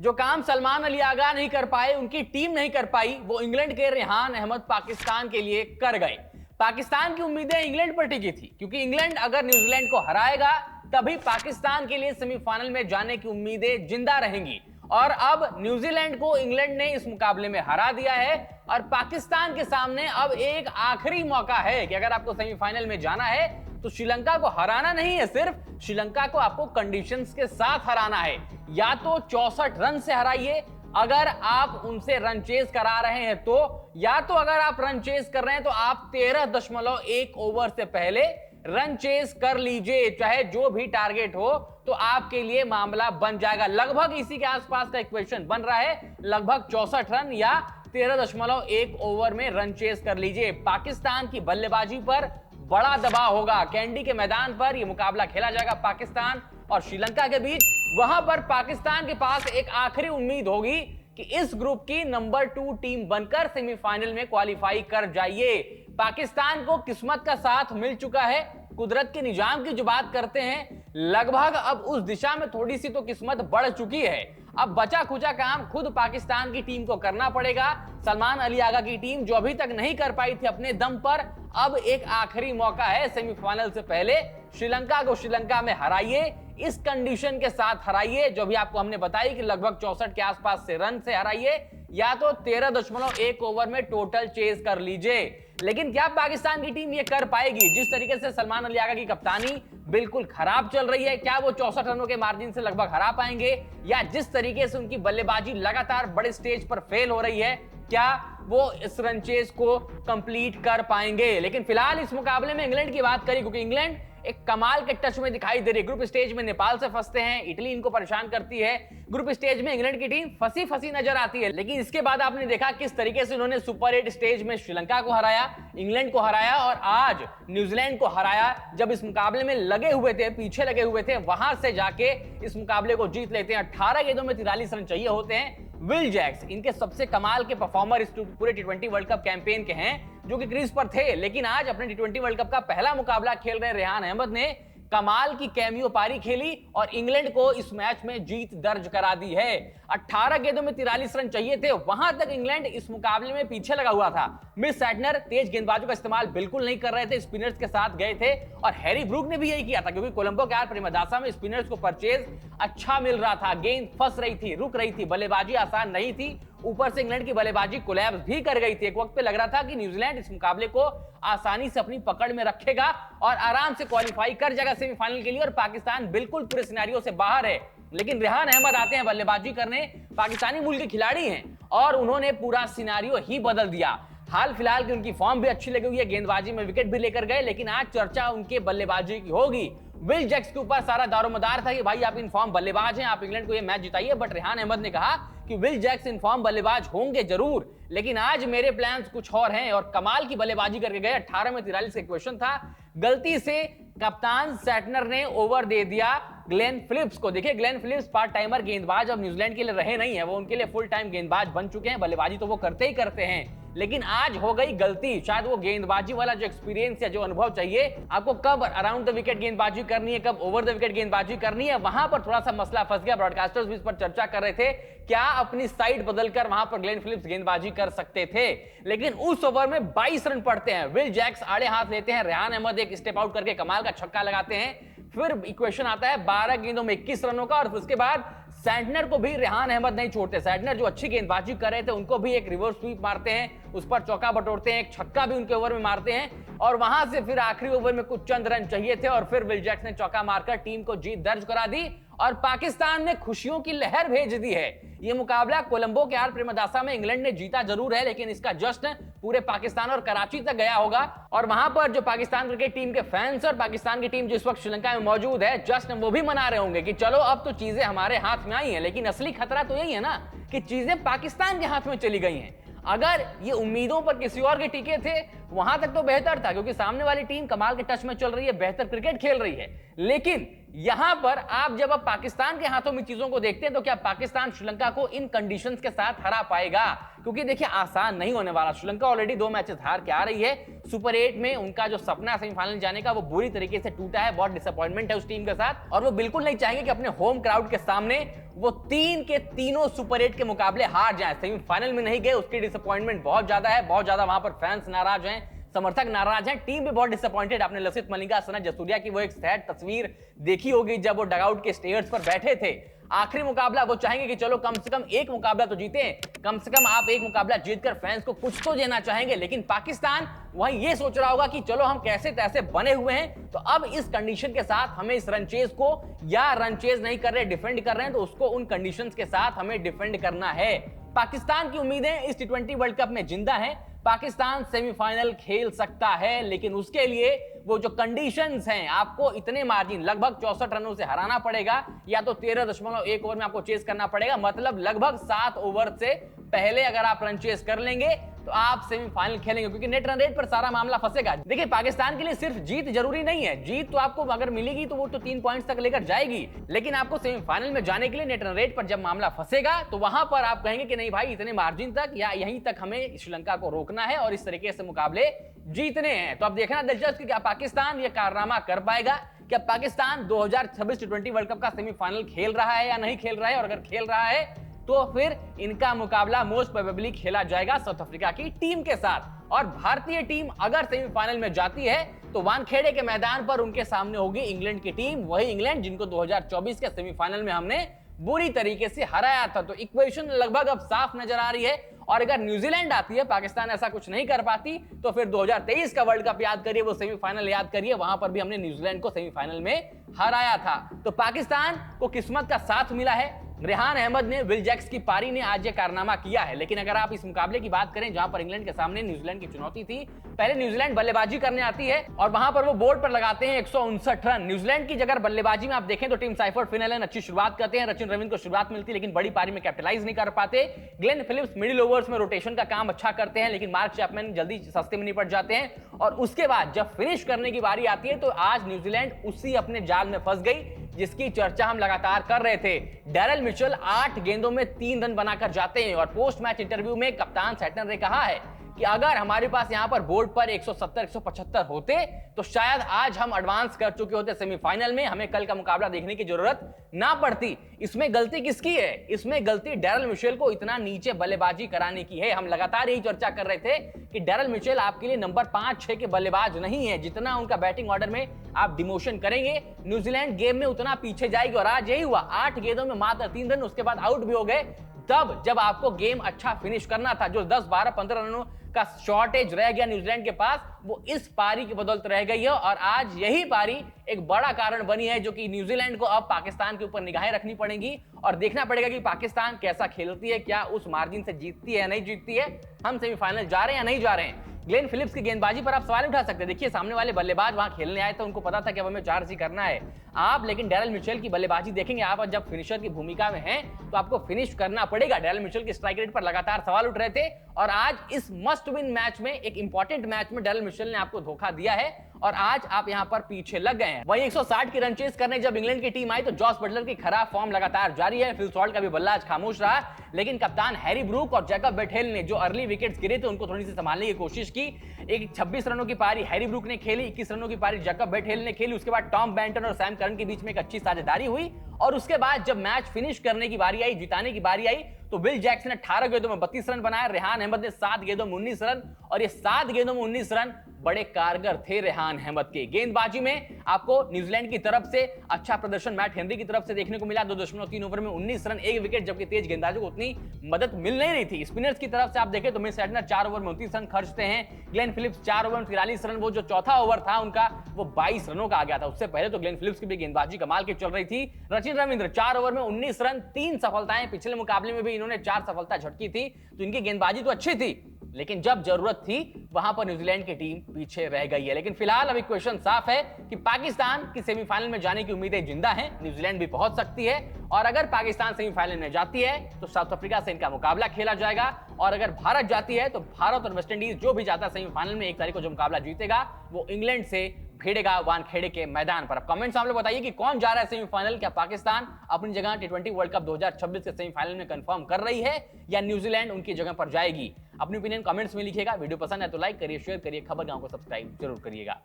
जो काम सलमान अली आगा नहीं कर पाए, उनकी टीम नहीं कर पाई, वो इंग्लैंड के रेहान अहमद पाकिस्तान के लिए कर गए। पाकिस्तान की उम्मीदें इंग्लैंड पर टिकी थी, क्योंकि इंग्लैंड अगर न्यूजीलैंड को हराएगा तभी पाकिस्तान के लिए सेमीफाइनल में जाने की उम्मीदें जिंदा रहेंगी। और अब न्यूजीलैंड को इंग्लैंड ने इस मुकाबले में हरा दिया है और पाकिस्तान के सामने अब एक आखिरी मौका है कि अगर आपको सेमीफाइनल में जाना है तो श्रीलंका को हराना नहीं है, सिर्फ श्रीलंका को आपको कंडीशंस के साथ हराना है। या तो 64 रन से हराइए अगर आप उनसे रन चेज करा रहे हैं तो, या तो अगर आप रन चेज कर रहे हैं तो आप 13.1 ओवर से पहले रन चेज कर लीजिए, चाहे जो भी टारगेट हो, तो आपके लिए मामला बन जाएगा। लगभग इसी के आसपास का इक्वेशन बन रहा है, लगभग 64 रन या 13.1 ओवर में रन चेज कर लीजिए। पाकिस्तान की बल्लेबाजी पर बड़ा दबाव होगा, कैंडी के मैदान पर यह मुकाबला खेला जाएगा पाकिस्तान और श्रीलंका के बीच। वहां पर पाकिस्तान के पास एक आखिरी उम्मीद होगी कि इस ग्रुप की नंबर 2 टीम बनकर सेमीफाइनल में क्वालिफाई कर जाइए। पाकिस्तान को किस्मत का साथ मिल चुका है, कुदरत के निजाम की जो बात करते हैं, लगभग अब उस दिशा में थोड़ी सी तो किस्मत बढ़ चुकी है। अब बचा खुचा काम खुद पाकिस्तान की टीम को करना पड़ेगा। सलमान अली आगा की टीम जो अभी तक नहीं कर पाई थी अपने दम पर, अब एक आखिरी मौका है सेमीफाइनल से पहले। श्रीलंका को श्रीलंका में हराइए, इस कंडीशन के साथ हराइए जो भी आपको हमने बताई कि लगभग 64 के आसपास से रन से हराइए, या तो 13.1 ओवर में टोटल चेज कर लीजिए। लेकिन क्या पाकिस्तान की टीम ये कर पाएगी? जिस तरीके से सलमान अली आगा की कप्तानी बिल्कुल खराब चल रही है, क्या वो 64 रनों के मार्जिन से लगभग हरा पाएंगे? या जिस तरीके से उनकी बल्लेबाजी लगातार बड़े स्टेज पर फेल हो रही है, क्या वो इस रन चेज को कंप्लीट कर पाएंगे? लेकिन फिलहाल इस मुकाबले में इंग्लैंड की बात करें, क्योंकि इंग्लैंड एक कमाल के टच में दिखाई दे रही है। ग्रुप स्टेज में नेपाल से फंसते हैं, इटली इनको परेशान करती है, ग्रुप स्टेज में इंग्लैंड की टीम फंसी फंसी नजर आती है। लेकिन इसके बाद आपने देखा किस तरीके से उन्होंने सुपर 8 स्टेज में श्रीलंका को हराया, इंग्लैंड को हराया और आज न्यूजीलैंड को हराया। जब इस मुकाबले में लगे हुए थे, पीछे लगे हुए थे, वहां से जाके इस मुकाबले को जीत लेते हैं। 18 गेंदों में 43 रन चाहिए होते हैं। विल जैक्स इनके सबसे कमाल के परफॉर्मर इस पूरे टी20 वर्ल्ड कप कैंपेन के हैं, जो कि क्रीज पर थे, लेकिन आज अपने टी20 वर्ल्ड कप का पहला मुकाबला खेल रहे रेहान अहमद ने कमाल की कैमियो पारी खेली और इंग्लैंड को इस मैच में जीत दर्ज करा दी है। 18 गेंदों में 43 रन चाहिए थे, वहां तक इंग्लैंड इस मुकाबले में पीछे लगा हुआ था। मिस सैटनर तेज गेंदबाजों का इस्तेमाल बिल्कुल नहीं कर रहे थे, स्पिनर्स के साथ गए थे और हैरी ब्रूक ने भी यही किया था, क्योंकि कोलंबो के प्रेमदासा में स्पिनर्स को परचेज अच्छा मिल रहा था, गेंद फंस रही थी, रुक रही थी, बल्लेबाजी आसान नहीं थी। ऊपर से इंग्लैंड की बल्लेबाजी कोलैप्स भी कर गई थी। एक वक्त पे लग रहा था कि न्यूजीलैंड इस मुकाबले को आसानी से अपनी पकड़ में रखेगा और आराम से क्वालिफाई कर जाएगा सेमीफाइनल के लिए, और पाकिस्तान बिल्कुल पूरे सिनेरियो से बाहर है। लेकिन रेहान अहमद आते हैं बल्लेबाजी करने, पाकिस्तानी मूल के खिलाड़ी हैं और उन्होंने पूरा सिनेरियो ही बदल दिया। हाल फिलहाल की उनकी फॉर्म भी अच्छी लगी हुई है, गेंदबाजी में विकेट भी लेकर गए, लेकिन आज चर्चा उनके बल्लेबाजी की होगी। विल जैक्स के ऊपर सारा दारोमदार था कि भाई आप इन फॉर्म बल्लेबाज हैं, आप इंग्लैंड को ये मैच जिताइए, बट रेहान अहमद ने कहा कि विल जैक्स इन फॉर्म बल्लेबाज होंगे जरूर, लेकिन आज मेरे प्लान्स कुछ और हैं, और कमाल की बल्लेबाजी करके गए। 18 में 43 का इक्वेशन था। गलती से कप्तान सैटनर ने ओवर दे दिया ग्लेन फिलिप्स को। देखिए ग्लेन फिलिप्स पार्ट टाइमर गेंदबाज अब न्यूजीलैंड के लिए रहे नहीं है, वो उनके लिए फुल टाइम गेंदबाज बन चुके हैं। बल्लेबाजी तो वो करते ही करते हैं, लेकिन आज हो गई गलती। शायद वो गेंदबाजी वाला जो एक्सपीरियंस या जो अनुभव चाहिए आपको, कब अराउंड द विकेट गेंदबाजी करनी है, कब ओवर द विकेट गेंदबाजी करनी है, वहां पर थोड़ा सा मसला फंस गया। ब्रॉडकास्टर्स भी इस पर चर्चा कर रहे थे, क्या अपनी साइड बदलकर वहां पर ग्लेन फिलिप्स गेंदबाजी कर सकते थे, लेकिन उस ओवर में 22 रन पड़ते हैं। विल जैक्स आड़े हाथ लेते हैं, रेहान अहमद एक स्टेप आउट करके कमाल का छक्का लगाते हैं। फिर इक्वेशन आता है 12 गेंदों में 21 रनों का, और उसके बाद सैटनर को भी रेहान अहमद नहीं छोड़ते। सैटनर जो अच्छी गेंदबाजी कर रहे थे, उनको भी एक रिवर्स स्वीप मारते हैं, उस पर चौका बटोरते हैं, एक छक्का भी उनके ओवर में मारते हैं, और वहां से फिर आखिरी ओवर में कुछ चंद रन चाहिए थे और फिर विल जैक्स ने चौका मारकर टीम को जीत दर्ज करा दी और पाकिस्तान ने खुशियों की लहर भेज दी है। यह मुकाबला कोलंबो के प्रेमदासा में इंग्लैंड ने जीता जरूर है, लेकिन इसका जश्न पूरे पाकिस्तान और कराची तक गया होगा, और वहां पर जो पाकिस्तान क्रिकेट टीम के फैंस और पाकिस्तान की टीम जो इस वक्त श्रीलंका में मौजूद है, जश्न वो भी मना रहे होंगे कि चलो अब तो चीजें हमारे हाथ में आई हैं। लेकिन असली खतरा तो यही है ना कि चीजें पाकिस्तान के हाथ में चली गई हैं। अगर ये उम्मीदों पर किसी और के टिके थे, वहां तक तो बेहतर था, क्योंकि सामने वाली टीम कमाल के टच में चल रही है, बेहतर क्रिकेट खेल रही है। लेकिन यहां पर आप जब अब पाकिस्तान के हाथों में चीजों को देखते हैं तो क्या पाकिस्तान श्रीलंका को इन कंडीशंस के साथ हरा पाएगा? क्योंकि देखिए आसान नहीं होने वाला। श्रीलंका ऑलरेडी 2 मैचेस हार के आ रही है। सुपर 8 में उनका जो सपना सेमीफाइनल जाने का वो बुरी तरीके से टूटा है। बहुत डिसअपॉइंटमेंट है उस टीम के साथ और वो बिल्कुल नहीं चाहेंगे कि अपने होम क्राउड के सामने वो 3 के तीनों सुपर 8 के मुकाबले हार जाएं। सेमीफाइनल में नहीं गए, उसकी डिसअपॉइंटमेंट बहुत ज्यादा है। बहुत ज्यादा वहां पर फैंस नाराज हैं, समर्थक नाराज हैं, टीम भी बहुत डिसअपॉइंटेड। आपने लसित मलिंगा, सनत जसूरिया की वो एक सैड तस्वीर देखी होगी जब वो डगआउट के स्टेयर्स पर बैठे थे। आखिरी मुकाबला वो चाहेंगे कि चलो कम से कम एक मुकाबला तो जीते, कम से कम आप एक मुकाबला जीतकर फैंस को कुछ तो देना चाहेंगे। लेकिन पाकिस्तान वहीं ये सोच रहा होगा कि चलो हम कैसे तैसे बने हुए हैं, तो अब इस कंडीशन के साथ हमें इस रन चेज को, या रन चेज नहीं कर रहे डिफेंड कर रहे हैं, तो उसको उन कंडीशंस के साथ हमें डिफेंड करना है। पाकिस्तान की उम्मीदें इस T20 वर्ल्ड कप में जिंदा हैं। पाकिस्तान सेमीफाइनल खेल सकता है, लेकिन उसके लिए वो जो कंडीशंस हैं, आपको इतने मार्जिन लगभग 64 रनों से हराना पड़ेगा, या तो 13.1 ओवर में आपको चेस करना पड़ेगा। मतलब लगभग 7 ओवर से पहले अगर आप रन चेस कर लेंगे तो आप सेमीफाइनल खेलेंगे, क्योंकि नेट रन रेट पर सारा मामला फंसेगा। देखिए पाकिस्तान के लिए सिर्फ जीत जरूरी नहीं है। जीत तो आपको अगर मिलेगी तो वो तो 3 पॉइंट्स तक लेकर जाएगी, लेकिन आपको सेमीफाइनल में जाने के लिए नेट रन रेट पर जब मामला फंसेगा तो वहां पर आप कहेंगे कि नहीं भाई, इतने मार्जिन तक या यहीं तक हमें श्रीलंका को रोकना है और इस तरीके से मुकाबले जीतने हैं। तो अब देखना दिलचस्प कि क्या पाकिस्तान ये कारनामा कर पाएगा। क्या पाकिस्तान 2026 T20 वर्ल्ड कप का सेमीफाइनल खेल रहा है या नहीं खेल रहा है, और अगर खेल रहा है तो फिर इनका मुकाबला मोस्ट प्रोबेबली खेला जाएगा साउथ अफ्रीका की टीम के साथ। और भारतीय टीम अगर सेमीफाइनल में जाती है तो वानखेड़े के मैदान पर उनके सामने होगी इंग्लैंड की टीम, वही इंग्लैंड जिनको 2024 के सेमीफाइनल में हमने बुरी तरीके से हराया था। तो इक्वेशन लगभग अब साफ नजर आ रही है। और अगर न्यूजीलैंड आती है, पाकिस्तान ऐसा कुछ नहीं कर पाती, तो फिर 2023 का वर्ल्ड कप याद करिए, वो सेमीफाइनल याद करिए, वहां पर भी हमने न्यूजीलैंड को सेमीफाइनल में हराया था। तो पाकिस्तान को किस्मत का साथ मिला है। रेहान अहमद ने, विल जैक्स की पारी ने आज ये कारनामा किया है। लेकिन अगर आप इस मुकाबले की बात करें जहां पर इंग्लैंड के सामने न्यूजीलैंड की चुनौती थी, पहले न्यूजीलैंड बल्लेबाजी करने आती है और वहां पर वो बोर्ड पर लगाते हैं 159 रन। न्यूजीलैंड की जगह बल्लेबाजी में आप देखें तो टीम साइफर्ट फिनलन अच्छी शुरुआत करते हैं, रचिन रविंद्र को शुरुआत मिलती है, लेकिन बड़ी पारी में कैपिटलाइज नहीं कर पाते। ग्लेन फिलिप्स मिडिल ओवर्स में रोटेशन का काम अच्छा करते हैं, लेकिन मार्क चैपमैन जल्दी सस्ते में निपट जाते हैं। और उसके बाद जब फिनिश करने की बारी आती है तो आज न्यूजीलैंड उसी अपने जाल में फंस गई जिसकी चर्चा हम लगातार कर रहे थे। डैरेल मिचेल 8 गेंदों में 3 रन बनाकर जाते हैं और पोस्ट मैच इंटरव्यू में कप्तान सैटन ने कहा है कि अगर हमारे पास यहां पर बोर्ड पर 170-175 होते तो शायद आज हम एडवांस कर चुके होते सेमीफाइनल में, हमें कल का मुकाबला देखने की जरूरत ना पड़ती। इसमें गलती किसकी है? इसमें गलती डैरेल मिचेल को इतना नीचे बल्लेबाजी कराने की है। हम लगातार यही चर्चा कर रहे थे कि डैरेल मिचेल आपके लिए नंबर 5-6 के बल्लेबाज नहीं है। जितना उनका बैटिंग ऑर्डर में आप डिमोशन करेंगे, न्यूजीलैंड गेम में उतना पीछे जाएगी। और आज यही हुआ, 8 गेंदों में मात्र 3 रन, उसके बाद आउट भी हो गए। तब जब आपको गेम अच्छा फिनिश करना था, जो 10, 12, 15 रनों का शॉर्टेज रह गया न्यूजीलैंड के पास, वो इस पारी की बदौलत रह गई है। और आज यही पारी एक बड़ा कारण बनी है जो कि न्यूजीलैंड को अब पाकिस्तान के ऊपर निगाहें रखनी पड़ेंगी और देखना पड़ेगा कि पाकिस्तान कैसा खेलती है, क्या उस मार्जिन से जीतती है या नहीं जीतती है, हम सेमीफाइनल जा रहे हैं या नहीं जा रहे हैं। ग्लेन फिलिप्स की गेंदबाजी पर आप सवाल उठा सकते हैं। देखिए सामने वाले बल्लेबाज वहां खेलने आए थे, उनको पता था कि अब हमें 4 ही करना है आप, लेकिन डैरेल मिचेल की बल्लेबाजी देखेंगे आप, जब फिनिशर की भूमिका में हैं तो आपको फिनिश करना पड़ेगा। डैरेल मिचेल की स्ट्राइक रेट पर लगातार सवाल उठ रहे थे और आज इस मस्ट विन मैच में, एक इंपॉर्टेंट मैच में डैरेल मिचेल ने आपको धोखा दिया है और आज आप यहां पर पीछे लग गए हैं। वहीं 160 की रन चेस करने जब इंग्लैंड की टीम आई तो जॉस बटलर की खराब फॉर्म लगातार जारी है। फिल सॉल्ट का भी बल्ला आज खामोश रहा, लेकिन कप्तान हैरी ब्रूक और जैकब बेथेल ने जो अर्ली विकेट्स गिरे थे उनको थोड़ी सी संभालने की कोशिश की। एक 26 रनों की पारी हैरी ब्रूक ने खेली, 21 रनों की पारी जैकब बेथेल ने खेली। उसके बाद टॉम बेंटन और सैम करन के बीच में एक अच्छी साझेदारी हुई और उसके बाद जब मैच फिनिश करने की बारी आई, जिताने की बारी आई, तो विल जैक्स ने 18 गेंदों में 32 रन बनाया, रेहान अहमद ने 7 गेंदों में 19 रन, और ये 7 गेंदों में 19 रन बड़े कारगर थे रेहान अहमद के। गेंदबाजी में आपको न्यूजीलैंड की तरफ से अच्छा प्रदर्शन मैट हेनरी की तरफ से देखने को मिला, 2.3 ओवर में 19 रन, 1 विकेट, जबकि तेज गेंदबाजों को उतनी मदद मिल नहीं रही थी। स्पिनर्स की तरफ से आप देखें तो मिस सैटनर 4 ओवर में 29 रन खर्चते हैं, ग्लेन फिलिप्स 4 ओवर में 43 रन, वो जो चौथा ओवर था उनका वो 22 रनों का आ गया था। उससे पहले तो ग्लेन फिलिप्स की भी गेंदबाजी कमाल की चल रही थी। रचिन रविंद्र 4 ओवर में 19 रन, 3 सफलताएं, पिछले मुकाबले में भी इन्होंने 4 सफलता झटकी थी, तो इनकी गेंदबाजी तो अच्छी थी, लेकिन जब जरूरत थी वहां पर न्यूजीलैंड की टीम पीछे रह गई है। लेकिन फिलहाल अब इक्वेशन साफ है कि पाकिस्तान की सेमीफाइनल में जाने की उम्मीदें जिंदा हैं, न्यूजीलैंड भी पहुंच सकती है, और अगर पाकिस्तान सेमीफाइनल में जाती है तो साउथ अफ्रीका से इनका मुकाबला खेला जाएगा, और अगर भारत जाती है तो भारत और वेस्ट इंडीज जो भी जाता है सेमीफाइनल में 1 तारीख को जो मुकाबला जीतेगा वो इंग्लैंड से भिड़ेगा वानखेड़े के मैदान पर। अब कमेंट्स आप लोग बताइए कि कौन जा रहा है सेमीफाइनल। क्या पाकिस्तान अपनी जगह T20 वर्ल्ड कप 2026 के सेमीफाइनल में कंफर्म कर रही है या न्यूजीलैंड उनकी जगह पर जाएगी? अपनी ओपिनियन कमेंट्स में लिखिएगा। वीडियो पसंद है तो लाइक करिए, शेयर करिए, खबर गांव को सब्सक्राइब जरूर करिएगा।